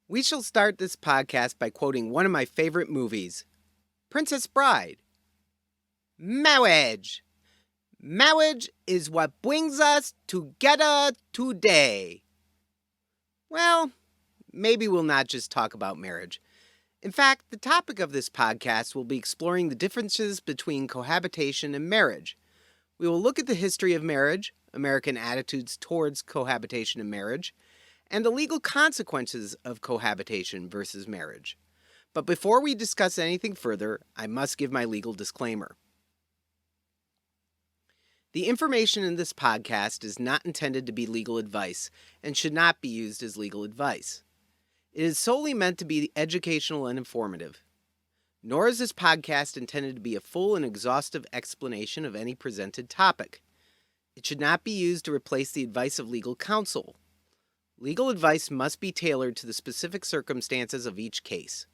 We shall start this podcast by quoting one of my favorite movies, Princess Bride. Marriage. Marriage is what brings us together today. Well, maybe we'll not just talk about marriage. In fact, the topic of this podcast will be exploring the differences between cohabitation and marriage. We will look at the history of marriage, American attitudes towards cohabitation and marriage, and the legal consequences of cohabitation versus marriage. But before we discuss anything further, I must give my legal disclaimer. The information in this podcast is not intended to be legal advice and should not be used as legal advice. It is solely meant to be educational and informative. Nor is this podcast intended to be a full and exhaustive explanation of any presented topic. It should not be used to replace the advice of legal counsel. Legal advice must be tailored to the specific circumstances of each case.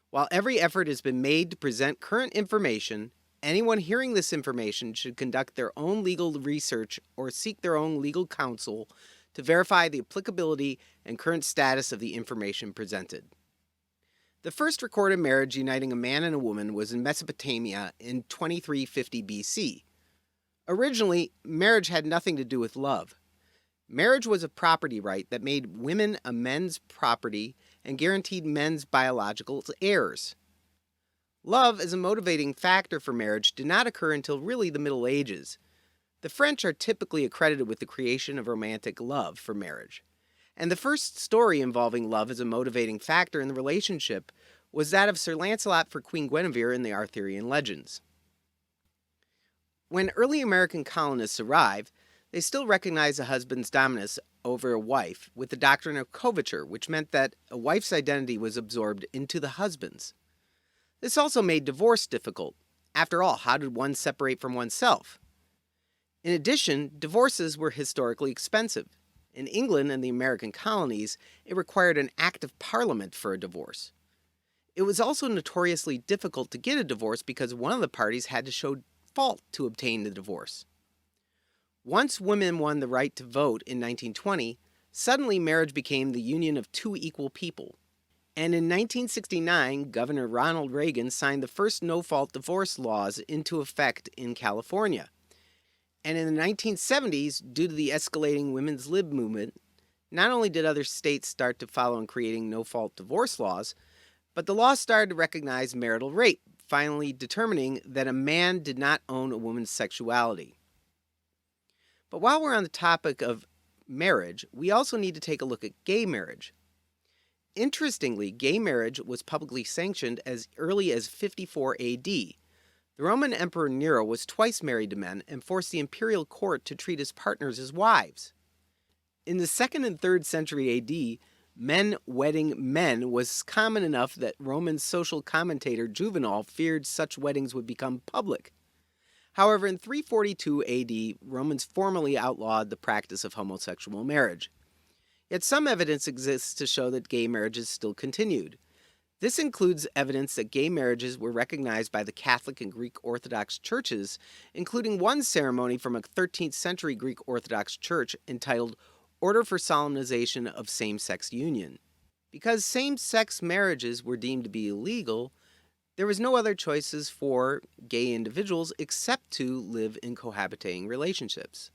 While every effort has been made to present current information, anyone hearing this information should conduct their own legal research or seek their own legal counsel to verify the applicability and current status of the information presented. The first recorded marriage uniting a man and a woman was in Mesopotamia in 2350 BC. Originally, marriage had nothing to do with love. Marriage was a property right that made women a men's property and guaranteed men's biological heirs. Love as a motivating factor for marriage did not occur until really the Middle Ages. The French are typically accredited with the creation of romantic love for marriage. And the first story involving love as a motivating factor in the relationship was that of Sir Lancelot for Queen Guinevere in the Arthurian legends. When early American colonists arrived, they still recognized a husband's dominance over a wife with the doctrine of coverture, which meant that a wife's identity was absorbed into the husband's. This also made divorce difficult. After all, how did one separate from oneself? In addition, divorces were historically expensive. In England and the American colonies, it required an act of parliament for a divorce. It was also notoriously difficult to get a divorce because one of the parties had to show fault to obtain the divorce. Once women won the right to vote in 1920, suddenly marriage became the union of two equal people. And in 1969, Governor Ronald Reagan signed the first no-fault divorce laws into effect in California. And in the 1970s, due to the escalating women's lib movement, not only did other states start to follow in creating no-fault divorce laws, but the law started to recognize marital rape, finally determining that a man did not own a woman's sexuality. But while we're on the topic of marriage, we also need to take a look at gay marriage. Interestingly, gay marriage was publicly sanctioned as early as 54 AD. The Roman Emperor Nero was twice married to men and forced the imperial court to treat his partners as wives. In the 2nd and 3rd century AD, men wedding men was common enough that Roman social commentator Juvenal feared such weddings would become public. However, in 342 AD, Romans formally outlawed the practice of homosexual marriage. Yet some evidence exists to show that gay marriages still continued. This includes evidence that gay marriages were recognized by the Catholic and Greek Orthodox churches, including one ceremony from a 13th century Greek Orthodox church entitled Order for Solemnization of Same-Sex Union. Because same-sex marriages were deemed to be illegal, there was no other choices for gay individuals except to live in cohabitating relationships.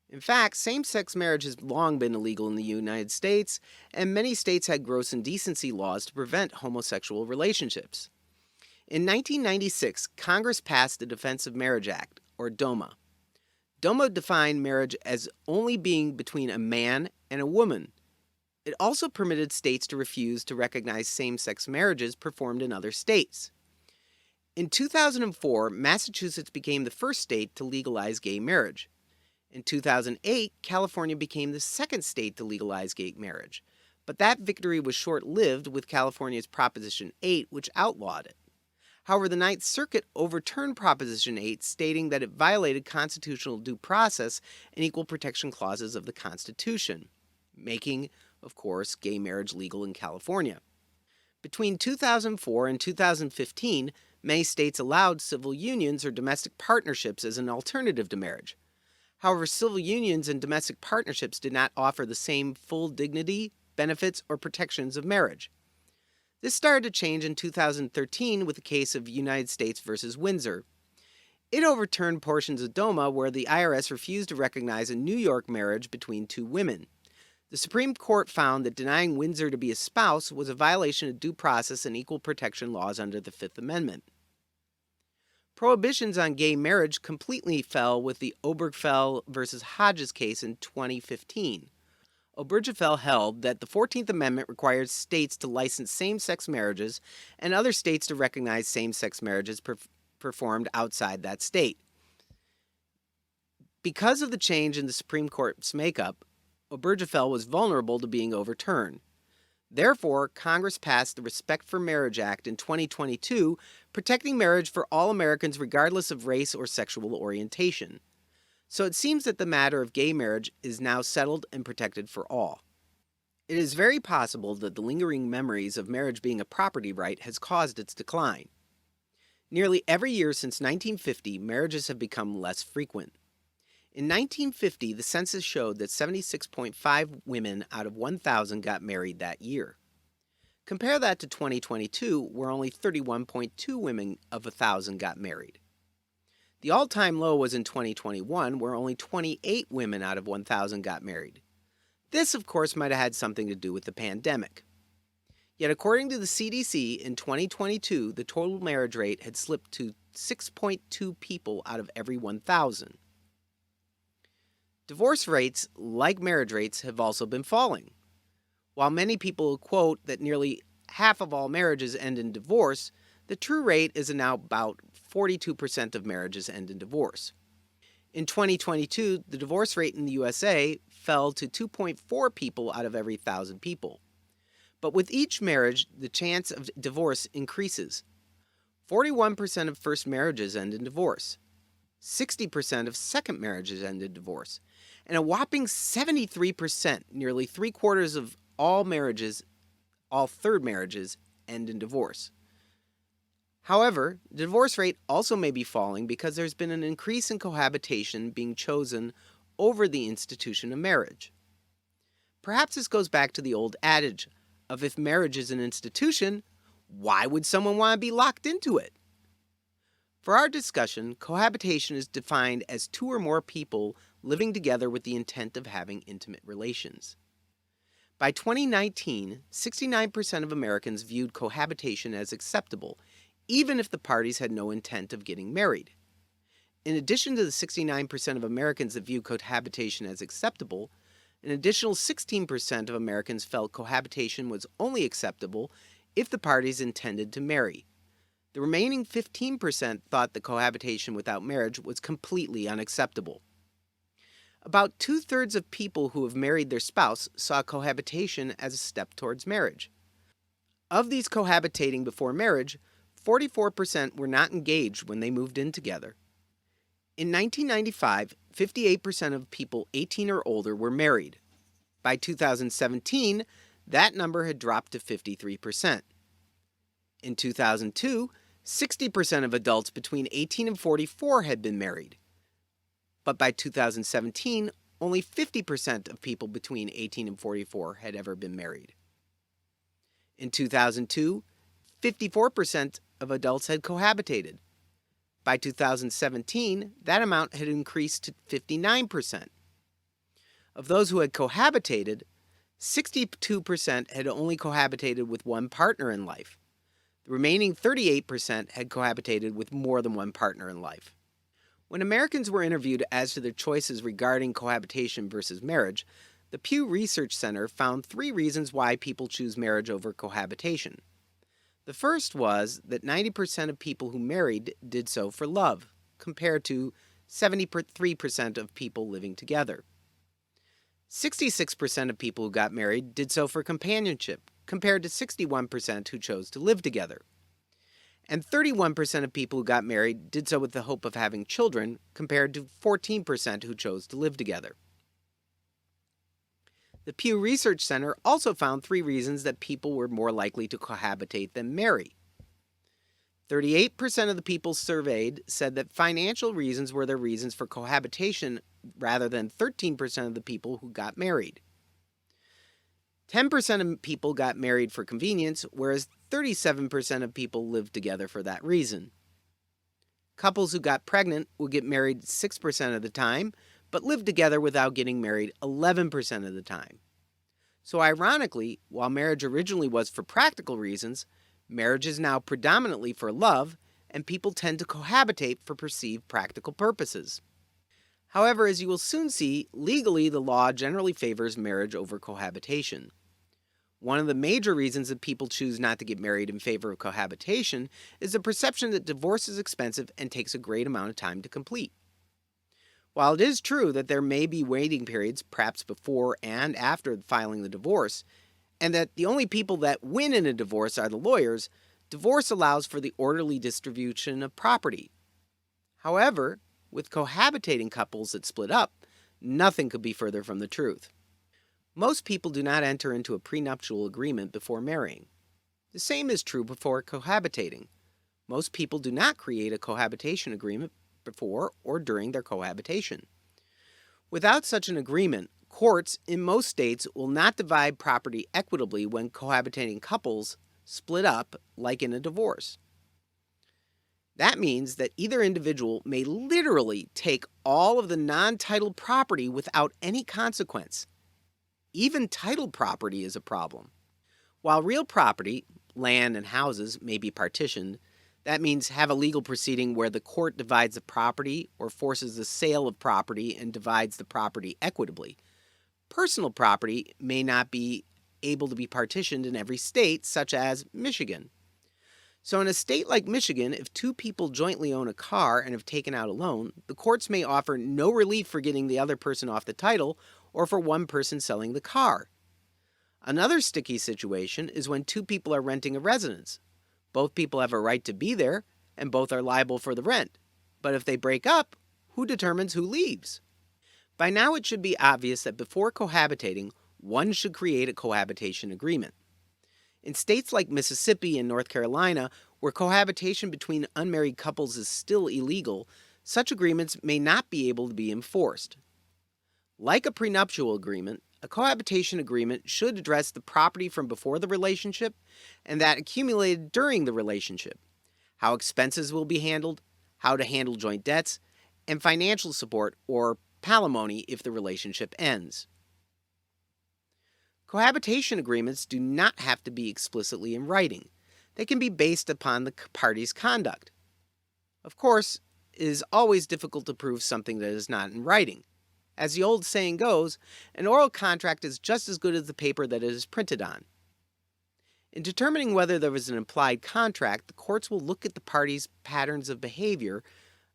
In fact, same-sex marriage has long been illegal in the United States, and many states had gross indecency laws to prevent homosexual relationships. In 1996, Congress passed the Defense of Marriage Act, or DOMA. DOMA defined marriage as only being between a man and a woman. It also permitted states to refuse to recognize same-sex marriages performed in other states. In 2004, Massachusetts became the first state to legalize gay marriage. In 2008, California became the second state to legalize gay marriage. But that victory was short-lived with California's Proposition 8, which outlawed it. However, the Ninth Circuit overturned Proposition 8, stating that it violated constitutional due process and equal protection clauses of the Constitution, making, of course, gay marriage legal in California. Between 2004 and 2015, many states allowed civil unions or domestic partnerships as an alternative to marriage. However, civil unions and domestic partnerships did not offer the same full dignity, benefits, or protections of marriage. This started to change in 2013 with the case of United States versus Windsor. It overturned portions of DOMA where the IRS refused to recognize a New York marriage between two women. The Supreme Court found that denying Windsor to be a spouse was a violation of due process and equal protection laws under the Fifth Amendment. Prohibitions on gay marriage completely fell with the Obergefell versus Hodges case in 2015. Obergefell held that the 14th Amendment requires states to license same-sex marriages and other states to recognize same-sex marriages performed outside that state. Because of the change in the Supreme Court's makeup, Obergefell was vulnerable to being overturned. Therefore, Congress passed the Respect for Marriage Act in 2022, protecting marriage for all Americans regardless of race or sexual orientation. So it seems that the matter of gay marriage is now settled and protected for all. It is very possible that the lingering memories of marriage being a property right has caused its decline. Nearly every year since 1950, marriages have become less frequent. In 1950, the census showed that 76.5 women out of 1,000 got married that year. Compare that to 2022, where only 31.2 women of 1,000 got married. The all-time low was in 2021, where only 28 women out of 1,000 got married. This, of course, might have had something to do with the pandemic. Yet according to the CDC, in 2022, the total marriage rate had slipped to 6.2 people out of every 1,000. Divorce rates, like marriage rates, have also been falling. While many people quote that nearly half of all marriages end in divorce, the true rate is now about 42% of marriages end in divorce. In 2022, the divorce rate in the USA fell to 2.4 people out of every 1,000 people. But with each marriage, the chance of divorce increases. 41% of first marriages end in divorce. 60% of second marriages end in divorce. And a whopping 73%, nearly 3/4 of all third marriages, end in divorce. However, the divorce rate also may be falling because there's been an increase in cohabitation being chosen over the institution of marriage. Perhaps this goes back to the old adage of if marriage is an institution, why would someone want to be locked into it? For our discussion, cohabitation is defined as two or more people living together with the intent of having intimate relations. By 2019, 69% of Americans viewed cohabitation as acceptable, even if the parties had no intent of getting married. In addition to the 69% of Americans that view cohabitation as acceptable, an additional 16% of Americans felt cohabitation was only acceptable if the parties intended to marry. The remaining 15% thought that cohabitation without marriage was completely unacceptable. About 2/3 of people who have married their spouse saw cohabitation as a step towards marriage. Of these cohabitating before marriage, 44% were not engaged when they moved in together. In 1995, 58% of people 18 or older were married. By 2017, that number had dropped to 53%. In 2002, 60% of adults between 18 and 44 had been married. But by 2017, only 50% of people between 18 and 44 had ever been married. In 2002, 54% of adults had cohabitated. By 2017, that amount had increased to 59%. Of those who had cohabitated, 62% had only cohabitated with one partner in life. The remaining 38% had cohabitated with more than one partner in life. When Americans were interviewed as to their choices regarding cohabitation versus marriage, the Pew Research Center found 3 reasons why people choose marriage over cohabitation. The first was that 90% of people who married did so for love, compared to 73% of people living together. 66% of people who got married did so for companionship, compared to 61% who chose to live together. And 31% of people who got married did so with the hope of having children, compared to 14% who chose to live together. The Pew Research Center also found 3 reasons that people were more likely to cohabitate than marry. 38% of the people surveyed said that financial reasons were their reasons for cohabitation, rather than 13% of the people who got married. 10% of people got married for convenience, whereas 37% of people lived together for that reason. Couples who got pregnant would get married 6% of the time, but lived together without getting married 11% of the time. So ironically, while marriage originally was for practical reasons, marriage is now predominantly for love, and people tend to cohabitate for perceived practical purposes. However, as you will soon see, legally the law generally favors marriage over cohabitation. One of the major reasons that people choose not to get married in favor of cohabitation is the perception that divorce is expensive and takes a great amount of time to complete. While it is true that there may be waiting periods, perhaps before and after filing the divorce, and that the only people that win in a divorce are the lawyers, divorce allows for the orderly distribution of property. However, with cohabitating couples that split up, nothing could be further from the truth. Most people do not enter into a prenuptial agreement before marrying. The same is true before cohabitating. Most people do not create a cohabitation agreement before or during their cohabitation. Without such an agreement, courts in most states will not divide property equitably when cohabitating couples split up like in a divorce. That means that either individual may literally take all of the non-titled property without any consequence. Even titled property is a problem. While real property, land and houses, may be partitioned, that means have a legal proceeding where the court divides the property or forces the sale of property and divides the property equitably. Personal property may not be able to be partitioned in every state, such as Michigan. So in a state like Michigan, if two people jointly own a car and have taken out a loan, the courts may offer no relief for getting the other person off the title or for one person selling the car. Another sticky situation is when two people are renting a residence. Both people have a right to be there, and both are liable for the rent. But if they break up, who determines who leaves? By now it should be obvious that before cohabitating, one should create a cohabitation agreement. In states like Mississippi and North Carolina, where cohabitation between unmarried couples is still illegal, such agreements may not be able to be enforced. Like a prenuptial agreement, a cohabitation agreement should address the property from before the relationship and that accumulated during the relationship, how expenses will be handled, how to handle joint debts, and financial support or palimony if the relationship ends. Cohabitation agreements do not have to be explicitly in writing. They can be based upon the parties' conduct. Of course, it is always difficult to prove something that is not in writing. As the old saying goes, an oral contract is just as good as the paper that it is printed on. In determining whether there was an implied contract, the courts will look at the parties' patterns of behavior,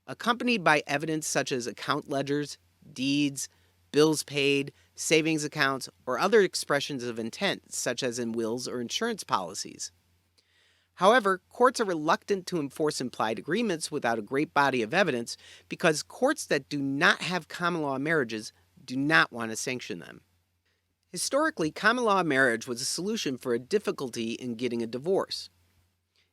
accompanied by evidence such as account ledgers, deeds, bills paid, savings accounts, or other expressions of intent, such as in wills or insurance policies. However, courts are reluctant to enforce implied agreements without a great body of evidence because courts that do not have common law marriages do not want to sanction them. Historically, common law marriage was a solution for a difficulty in getting a divorce.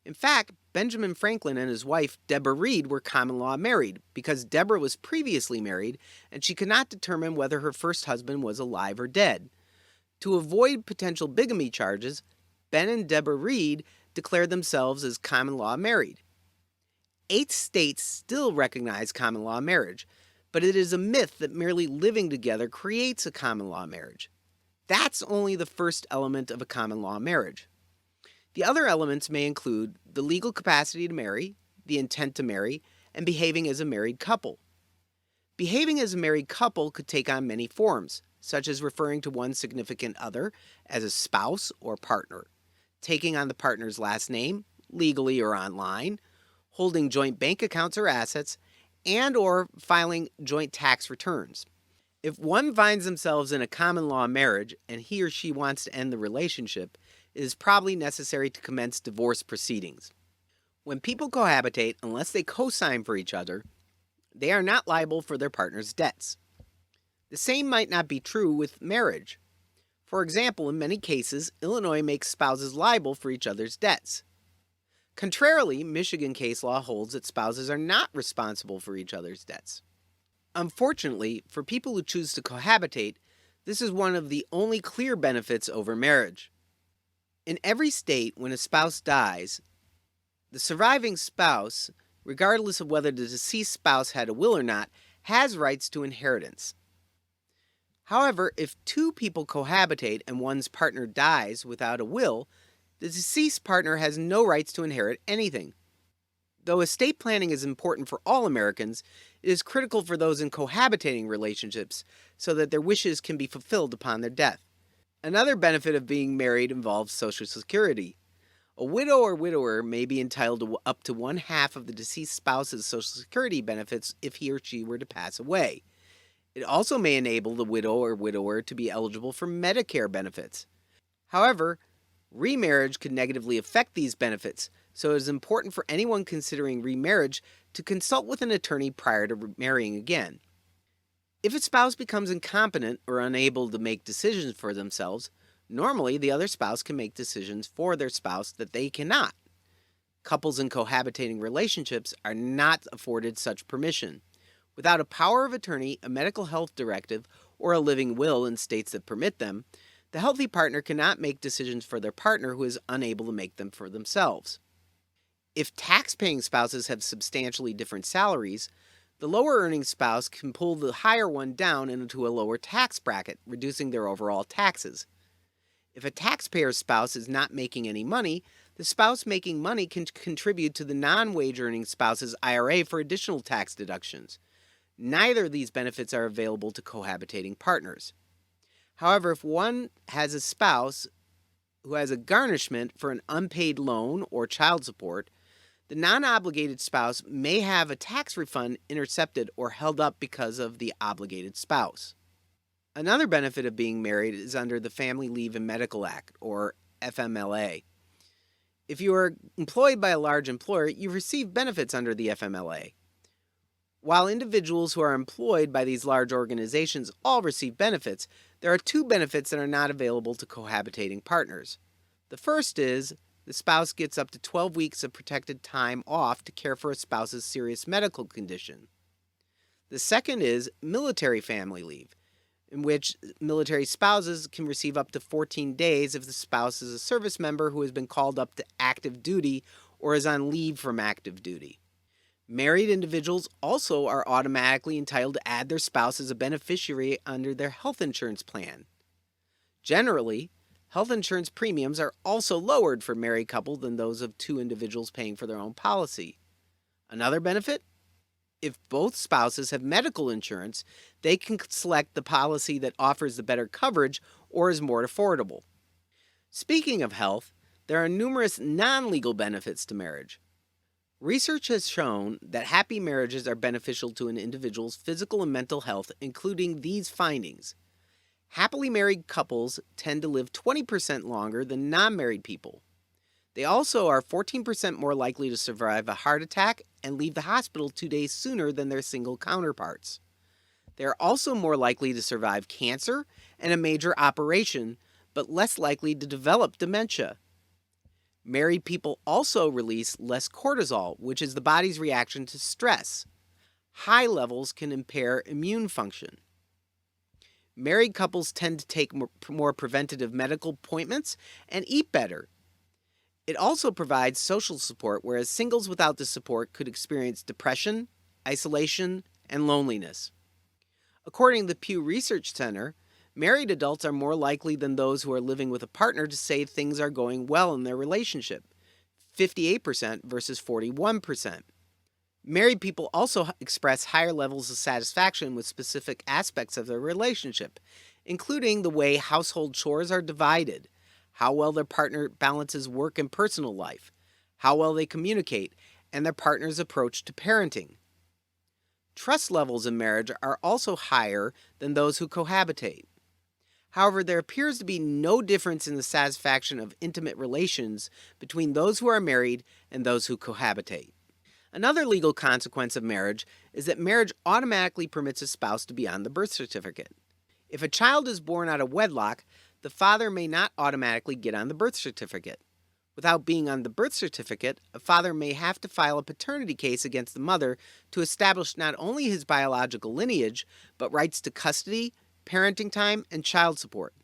In fact, Benjamin Franklin and his wife, Deborah Reed, were common law married because Deborah was previously married and she could not determine whether her first husband was alive or dead. To avoid potential bigamy charges, Ben and Deborah Reed declared themselves as common law married. 8 states still recognize common law marriage, but it is a myth that merely living together creates a common law marriage. That's only the first element of a common law marriage. The other elements may include the legal capacity to marry, the intent to marry, and behaving as a married couple. Behaving as a married couple could take on many forms, such as referring to one significant other as a spouse or partner, taking on the partner's last name, legally or online, holding joint bank accounts or assets, and or filing joint tax returns. If one finds themselves in a common law marriage and he or she wants to end the relationship, it is probably necessary to commence divorce proceedings. When people cohabitate, unless they co-sign for each other, they are not liable for their partner's debts. The same might not be true with marriage. For example, in many cases, Illinois makes spouses liable for each other's debts. Contrarily, Michigan case law holds that spouses are not responsible for each other's debts. Unfortunately, for people who choose to cohabitate, This is one of the only clear benefits over marriage. In every state, when a spouse dies, the surviving spouse, regardless of whether the deceased spouse had a will or not, has rights to inheritance. However, if two people cohabitate and one's partner dies without a will, the deceased partner has no rights to inherit anything. Though estate planning is important for all Americans, it is critical for those in cohabitating relationships so that their wishes can be fulfilled upon their death. Another benefit of being married involves Social Security. A widow or widower may be entitled to up to one half of the deceased spouse's Social Security benefits if he or she were to pass away. It also may enable the widow or widower to be eligible for Medicare benefits. However, remarriage could negatively affect these benefits, so it is important for anyone considering remarriage to consult with an attorney prior to marrying again. If a spouse becomes incompetent or unable to make decisions for themselves, normally the other spouse can make decisions for their spouse that they cannot. Couples in cohabitating relationships are not afforded such permission. Without a power of attorney, a medical health directive, or a living will in states that permit them, the healthy partner cannot make decisions for their partner who is unable to make them for themselves. If tax-paying spouses have substantially different salaries, the lower-earning spouse can pull the higher one down into a lower tax bracket, reducing their overall taxes. If a taxpayer's spouse is not making any money, the spouse making money can contribute to the non-wage-earning spouse's IRA for additional tax deductions. Neither of these benefits are available to cohabitating partners. However, if one has a spouse who has a garnishment for an unpaid loan or child support, the non-obligated spouse may have a tax refund intercepted or held up because of the obligated spouse. Another benefit of being married is under the Family Leave and Medical Act, or FMLA. If you are employed by a large employer, you receive benefits under the FMLA. While individuals who are employed by these large organizations all receive benefits, there are two benefits that are not available to cohabitating partners. The first is the spouse gets up to 12 weeks of protected time off to care for a spouse's serious medical condition. The second is military family leave, in which military spouses can receive up to 14 days if the spouse is a service member who has been called up to active duty or is on leave from active duty. Married individuals also are automatically entitled to add their spouse as a beneficiary under their health insurance plan. Generally, health insurance premiums are also lowered for married couples than those of two individuals paying for their own policy. Another benefit? If both spouses have medical insurance, they can select the policy that offers the better coverage or is more affordable. Speaking of health, there are numerous non-legal benefits to marriage. Research has shown that happy marriages are beneficial to an individual's physical and mental health, including these findings. Happily married couples tend to live 20% longer than non-married people. They also are 14% more likely to survive a heart attack and leave the hospital 2 days sooner than their single counterparts. They are also more likely to survive cancer and a major operation, but less likely to develop dementia. Married people also release less cortisol, which is the body's reaction to stress. High levels can impair immune function. Married couples tend to take more preventative medical appointments and eat better. It also provides social support, whereas singles without the support could experience depression, isolation, and loneliness. According to the Pew Research Center, married adults are more likely than those who are living with a partner to say things are going well in their relationship, 58% versus 41%. Married people also express higher levels of satisfaction with specific aspects of their relationship, including the way household chores are divided, how well their partner balances work and personal life, how well they communicate, and their partner's approach to parenting. Trust levels in marriage are also higher than those who cohabitate. However, there appears to be no difference in the satisfaction of intimate relations between those who are married and those who cohabitate. Another legal consequence of marriage is that marriage automatically permits a spouse to be on the birth certificate. If a child is born out of wedlock, the father may not automatically get on the birth certificate. Without being on the birth certificate, a father may have to file a paternity case against the mother to establish not only his biological lineage, but rights to custody, parenting time, and child support.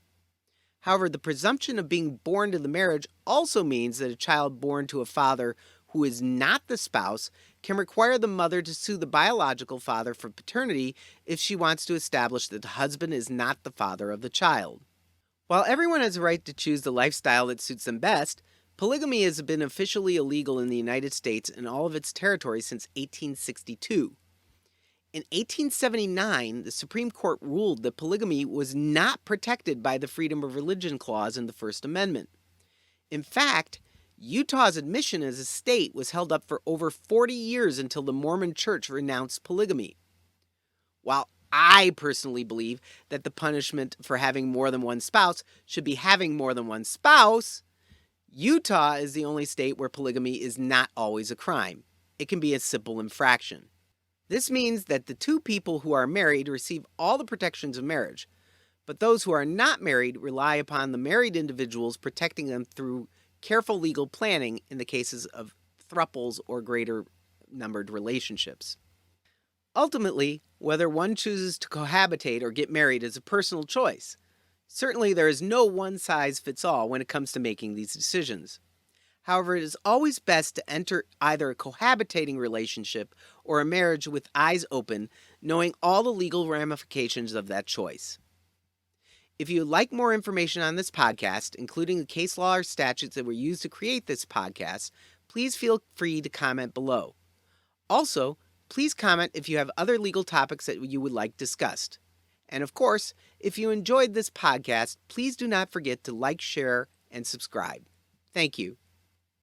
However, the presumption of being born to the marriage also means that a child born to a father who is not the spouse can require the mother to sue the biological father for paternity if she wants to establish that the husband is not the father of the child. While everyone has a right to choose the lifestyle that suits them best, polygamy has been officially illegal in the United States and all of its territories since 1862. In 1879, the Supreme Court ruled that polygamy was not protected by the Freedom of Religion Clause in the First Amendment. In fact, Utah's admission as a state was held up for over 40 years until the Mormon Church renounced polygamy. While I personally believe that the punishment for having more than one spouse should be having more than one spouse, Utah is the only state where polygamy is not always a crime. It can be a simple infraction. This means that the two people who are married receive all the protections of marriage, but those who are not married rely upon the married individuals protecting them through careful legal planning in the cases of thruples or greater numbered relationships. Ultimately, whether one chooses to cohabitate or get married is a personal choice. Certainly, there is no one-size-fits-all when it comes to making these decisions. However, it is always best to enter either a cohabitating relationship or a marriage with eyes open, knowing all the legal ramifications of that choice. If you would like more information on this podcast, including the case law or statutes that were used to create this podcast, please feel free to comment below. Also, please comment if you have other legal topics that you would like discussed. And of course, if you enjoyed this podcast, please do not forget to like, share, and subscribe. Thank you.